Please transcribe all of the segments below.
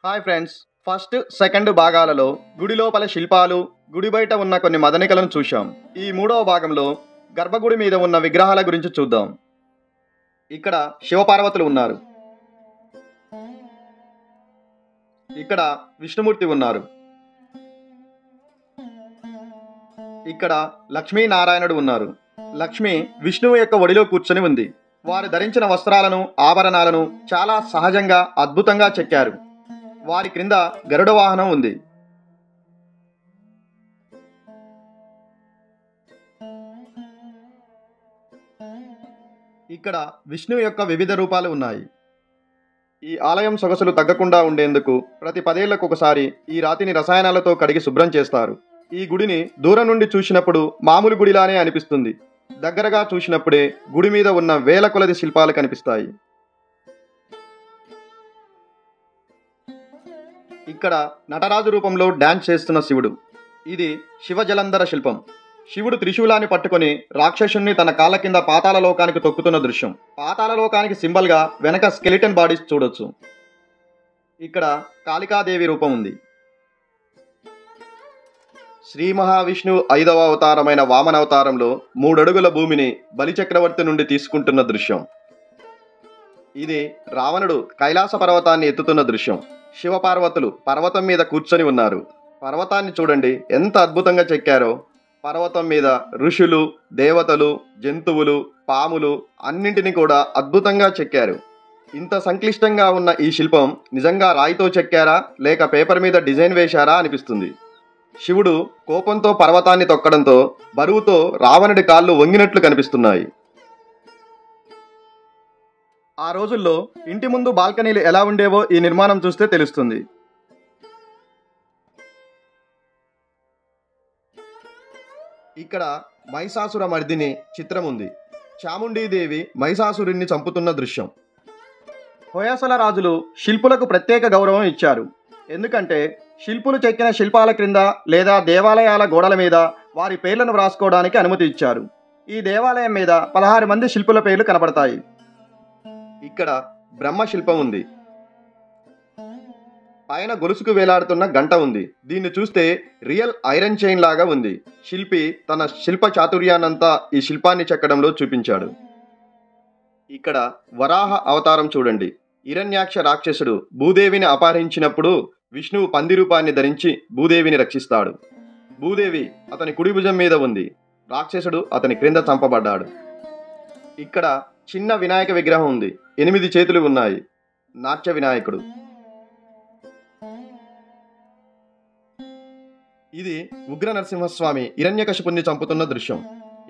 Hi friends. First, second భాగాలలో గుడి లోపల శిల్పాలు, గుడి బయట ఉన్న కొన్ని మదనికలను చూశాం. ఈ మూడవ భాగంలో గర్భగుడి మీద ఉన్న విగ్రహాల గురించి చూద్దాం. ఇక్కడ శివపార్వతులు ఉన్నారు. ఇక్కడ విష్ణుమూర్తి ఉన్నారు. ఇక్కడ లక్ష్మీనారాయణుడు ఉన్నారు. లక్ష్మి విష్ణువు యొక్క ఒడిలో కూర్చొని ఉంది. వారు ధరించిన వస్త్రాలను, ఆభరణాలను చాలా సహజంగా, అద్భుతంగా చెక్కారు. వారి క్రింద గరుడ వాహనం ఉంది. ఇక్కడ విష్ణువు యొక్క వివిధ రూపాలు ఉన్నాయి. ఈ ఆలయం సొగసులు తగ్గకుండా ఉండేందుకు ప్రతి 10 ఏళ్లకు ఒకసారి ఈ రాతిని రసాయనాలతో కడిగి శుభ్రం చేస్తారు. ఈ గుడిని దూరం నుండి చూసినప్పుడు మామూలు గుడిలానే అనిపిస్తుంది. దగ్గరగా చూసినప్పుడే గుడి మీద ఉన్న వేల కొలది శిల్పాలు కనిపిస్తాయి. ఇక్కడ నటరాజు రూపంలో డాన్స్ చేస్తున్న శివుడు. ఇది శివజలంధర శిల్పం. శివుడు త్రిశూలాన్ని పట్టుకొని రాక్షసుణ్ణి తన కాళ్ళ కింద పాతాళలోకానికి తొక్కుతున్న దృశ్యం. పాతాళలోకానికి సింబల్గా వెనక స్కెలిటన్ బాడీస్ చూడొచ్చు. ఇక్కడ కాళికాదేవి రూపం ఉంది. శ్రీ మహావిష్ణువు 5వ అవతారమైన వామన అవతారంలో 3 అడుగుల భూమిని బలిచక్రవర్తి నుండి తీసుకుంటున్న దృశ్యం. ఇది రావణుడు కైలాస పర్వతాన్ని ఎత్తుతున్న దృశ్యం. శివపార్వతులు పర్వతం మీద కూర్చొని ఉన్నారు. పర్వతాన్ని చూడండి ఎంత అద్భుతంగా చెక్కారో. పర్వతం మీద ఋషులు, దేవతలు, జంతువులు, పాములు అన్నింటినీ కూడా అద్భుతంగా చెక్కారు. ఇంత సంక్లిష్టంగా ఉన్న ఈ శిల్పం నిజంగా రాయితో చెక్కారా లేక పేపర్ మీద డిజైన్ వేశారా అనిపిస్తుంది. శివుడు కోపంతో పర్వతాన్ని తొక్కడంతో బరువుతో రావణుడి కాళ్ళు వంగినట్లు కనిపిస్తున్నాయి. ఆ రోజుల్లో ఇంటి ముందు బాల్కనీలు ఎలా ఉండేవో ఈ నిర్మాణం చూస్తే తెలుస్తుంది. ఇక్కడ మహిషాసుర మర్దిని చిత్రం ఉంది. చాముండీదేవి మహిషాసురుణ్ణి చంపుతున్న దృశ్యం. హొయసల రాజులు శిల్పులకు ప్రత్యేక గౌరవం ఇచ్చారు. ఎందుకంటే శిల్పులు చెక్కిన శిల్పాల క్రింద లేదా దేవాలయాల గోడల మీద వారి పేర్లను వ్రాసుకోవడానికి అనుమతి ఇచ్చారు. ఈ దేవాలయం మీద 16 మంది శిల్పుల పేర్లు కనబడతాయి. ఇక్కడ బ్రహ్మ శిల్పం ఉంది. పైన గొలుసుకు వేలాడుతున్న గంట ఉంది. దీన్ని చూస్తే రియల్ ఐరన్ చైన్ లాగా ఉంది. శిల్పి తన శిల్ప చాతుర్యాన్నంతా ఈ శిల్పాన్ని చెక్కడంలో చూపించాడు. ఇక్కడ వరాహ అవతారం చూడండి. హిరణ్యాక్ష రాక్షసుడు భూదేవిని అపహరించినప్పుడు విష్ణువు పంది రూపాన్ని ధరించి భూదేవిని రక్షిస్తాడు. భూదేవి అతని కుడి భుజం మీద ఉంది. రాక్షసుడు అతని క్రింద చంపబడ్డాడు. ఇక్కడ చిన్న వినాయక విగ్రహం ఉంది. 8 చేతులు ఉన్నాయి. నాట్య వినాయకుడు. ఇది ఉగ్ర నరసింహస్వామి హిరణ్యకశిపుణ్ణి చంపుతున్న దృశ్యం.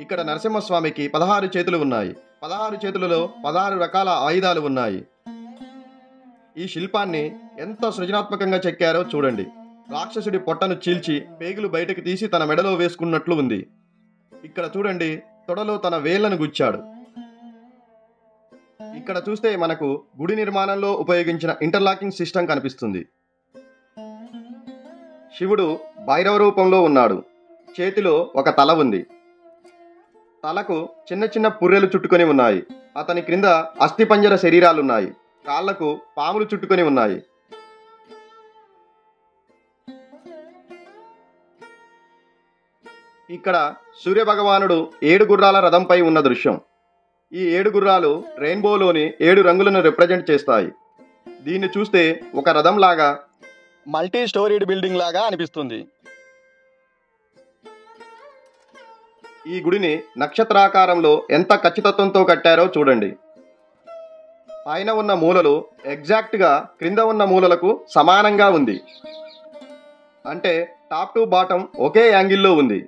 ఇక్కడ నరసింహస్వామికి 16 చేతులు ఉన్నాయి. 16 చేతులలో 16 రకాల ఆయుధాలు ఉన్నాయి. ఈ శిల్పాన్ని ఎంత సృజనాత్మకంగా చెక్కారో చూడండి. రాక్షసుడి పొట్టను చీల్చి పేగులు బయటకు తీసి తన మెడలో వేసుకున్నట్లు ఉంది. ఇక్కడ చూడండి, తొడలో తన వేళ్లను గుచ్చాడు. ఇక్కడ చూస్తే మనకు గుడి నిర్మాణంలో ఉపయోగించిన ఇంటర్లాకింగ్ సిస్టమ్ కనిపిస్తుంది. శివుడు భైరవ రూపంలో ఉన్నాడు. చేతిలో ఒక తల ఉంది. తలకు చిన్న చిన్న పుర్రెలు చుట్టుకొని ఉన్నాయి. అతని క్రింద అస్థిపంజర శరీరాలున్నాయి. కాళ్లకు పాములు చుట్టుకొని ఉన్నాయి. ఇక్కడ సూర్యభగవానుడు 7 గుర్రాల రథంపై ఉన్న దృశ్యం. ఈ 7 గుర్రాలు రెయిన్బోలోని 7 రంగులను రిప్రజెంట్ చేస్తాయి. దీన్ని చూస్తే ఒక రథం లాగా, మల్టీ స్టోరీడ్ బిల్డింగ్ లాగా అనిపిస్తుంది. ఈ గుడిని నక్షత్రాకారంలో ఎంత ఖచ్చితత్వంతో కట్టారో చూడండి. పైన ఉన్న మూలలు ఎగ్జాక్ట్గా క్రింద ఉన్న మూలలకు సమానంగా ఉంది. అంటే టాప్ టు బాటం ఒకే యాంగిల్లో ఉంది.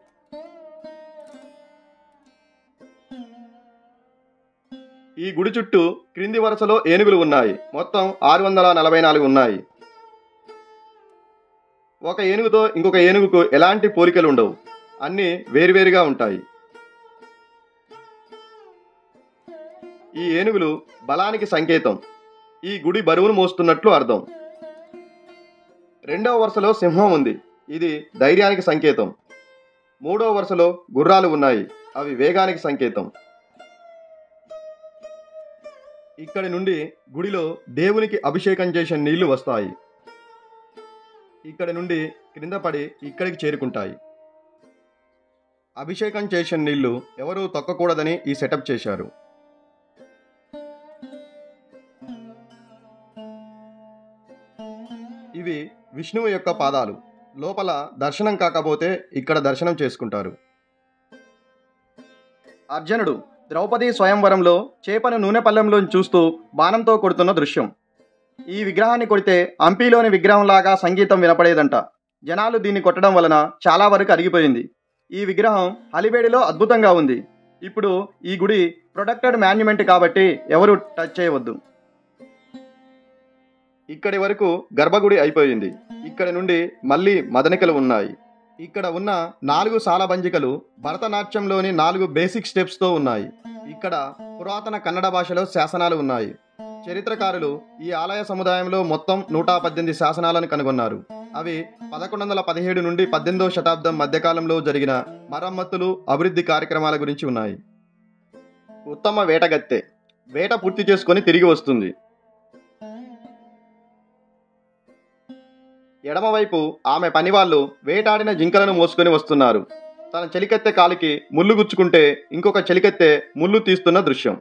ఈ గుడి చుట్టూ క్రింది వరుసలో ఏనుగులు ఉన్నాయి. మొత్తం 644 ఉన్నాయి. ఒక ఏనుగుతో ఇంకొక ఏనుగుకు ఎలాంటి పోలికలు ఉండవు. అన్నీ వేరువేరుగా ఉంటాయి. ఈ ఏనుగులు బలానికి సంకేతం. ఈ గుడి బరువును మోస్తున్నట్లు అర్థం. 2వ వరుసలో సింహం ఉంది. ఇది ధైర్యానికి సంకేతం. 3వ వరుసలో గుర్రాలు ఉన్నాయి. అవి వేగానికి సంకేతం. ఇక్కడి నుండి గుడిలో దేవునికి అభిషేకం చేసే నీళ్లు వస్తాయి. ఇక్కడి నుండి క్రింద పడి ఇక్కడికి చేరుకుంటాయి. అభిషేకం చేసిన నీళ్లు ఎవరూ తొక్కకూడదని ఈ సెటప్ చేశారు. ఇవి విష్ణువు యొక్క పాదాలు. లోపల దర్శనం కాకపోతే ఇక్కడ దర్శనం చేసుకుంటారు. అర్జునుడు ద్రౌపది స్వయంవరంలో చేపను నూనె పళ్ళెంలో చూస్తూ బాణంతో కొడుతున్న దృశ్యం. ఈ విగ్రహాన్ని కొడితే హంపీలోని విగ్రహంలాగా సంగీతం వినపడేదంట. జనాలు దీన్ని కొట్టడం వలన చాలా వరకు అరిగిపోయింది. ఈ విగ్రహం హలివేడిలో అద్భుతంగా ఉంది. ఇప్పుడు ఈ గుడి ప్రొటెక్టెడ్ మాన్యుమెంట్ కాబట్టి ఎవరు టచ్ చేయవద్దు. ఇక్కడి వరకు గర్భగుడి అయిపోయింది. ఇక్కడి నుండి మళ్ళీ మదనికలు ఉన్నాయి. ఇక్కడ ఉన్న 4 సాలబంజికలు భరతనాట్యంలోని 4 బేసిక్ స్టెప్స్తో ఉన్నాయి. ఇక్కడ పురాతన కన్నడ భాషలో శాసనాలు ఉన్నాయి. చరిత్రకారులు ఈ ఆలయ సముదాయంలో మొత్తం 118 శాసనాలను కనుగొన్నారు. అవి 1117 నుండి 18వ శతాబ్దం మధ్యకాలంలో జరిగిన మరమ్మతులు, అభివృద్ధి కార్యక్రమాల గురించి ఉన్నాయి. ఉత్తమ వేటగత్తె వేట పూర్తి చేసుకొని తిరిగి వస్తుంది. ఎడమవైపు ఆమె పనివాళ్ళు వేటాడిన జింకలను మోసుకొని వస్తున్నారు. తన చెలికత్తె కాలికి ముళ్ళు గుచ్చుకుంటే ఇంకొక చెలికత్తె ముళ్ళు తీస్తున్న దృశ్యం.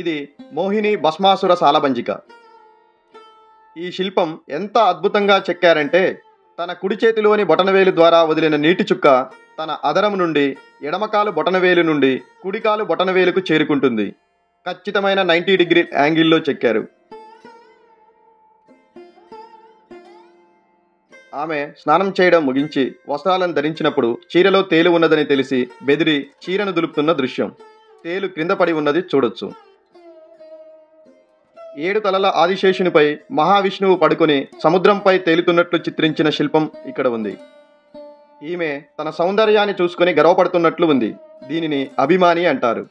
ఇది మోహిని భస్మాసుర సాలబంజిక. ఈ శిల్పం ఎంత అద్భుతంగా చెక్కారంటే తన కుడి చేతిలోని బొటనవేలు ద్వారా వదిలిన నీటి చుక్క తన అదరం నుండి ఎడమకాలు బొటనవేలు నుండి కుడికాలు బొటనవేలుకు చేరుకుంటుంది. ఖచ్చితమైన 90 డిగ్రీ యాంగిల్లో చెక్కారు. ఆమె స్నానం చేయడం ముగించి వస్త్రాలను ధరించినప్పుడు చీరలో తేలు ఉన్నదని తెలిసి బెదిరి చీరను దులుపుతున్న దృశ్యం. తేలు క్రింద పడి ఉన్నది చూడొచ్చు. 7 తలల ఆదిశేషునిపై మహావిష్ణువు పడుకొని సముద్రంపై తేలుతున్నట్లు చిత్రించిన శిల్పం ఇక్కడ ఉంది. ఈమె తన సౌందర్యాన్ని చూసుకొని గర్వపడుతున్నట్లు ఉంది. దీనిని అభిమాని అంటారు.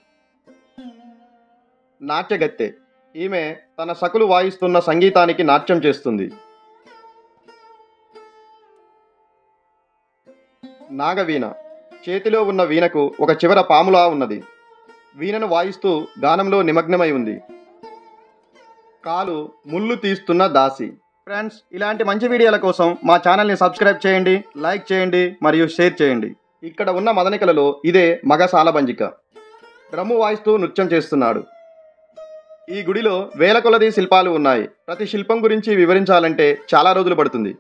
నాట్యగత్తె ఈమె తన సకులు వాయిస్తున్న సంగీతానికి నాట్యం చేస్తుంది. నాగవీణ చేతిలో ఉన్న వీణకు ఒక చివర పాములా ఉన్నది. వీణను వాయిస్తూ గానంలో నిమగ్నమై ఉంది. కాలు ముళ్ళు తీస్తున్న దాసి. ఫ్రెండ్స్, ఇలాంటి మంచి వీడియోల కోసం మా ఛానల్ని సబ్స్క్రైబ్ చేయండి, లైక్ చేయండి మరియు షేర్ చేయండి. ఇక్కడ ఉన్న మదనికలలో ఇదే మగ సాలబంజిక. డ్రమ్ము వాయిస్తూ నృత్యం చేస్తున్నాడు. ఈ గుడిలో వేల కొలది శిల్పాలు ఉన్నాయి. ప్రతి శిల్పం గురించి వివరించాలంటే చాలా రోజులు పడుతుంది.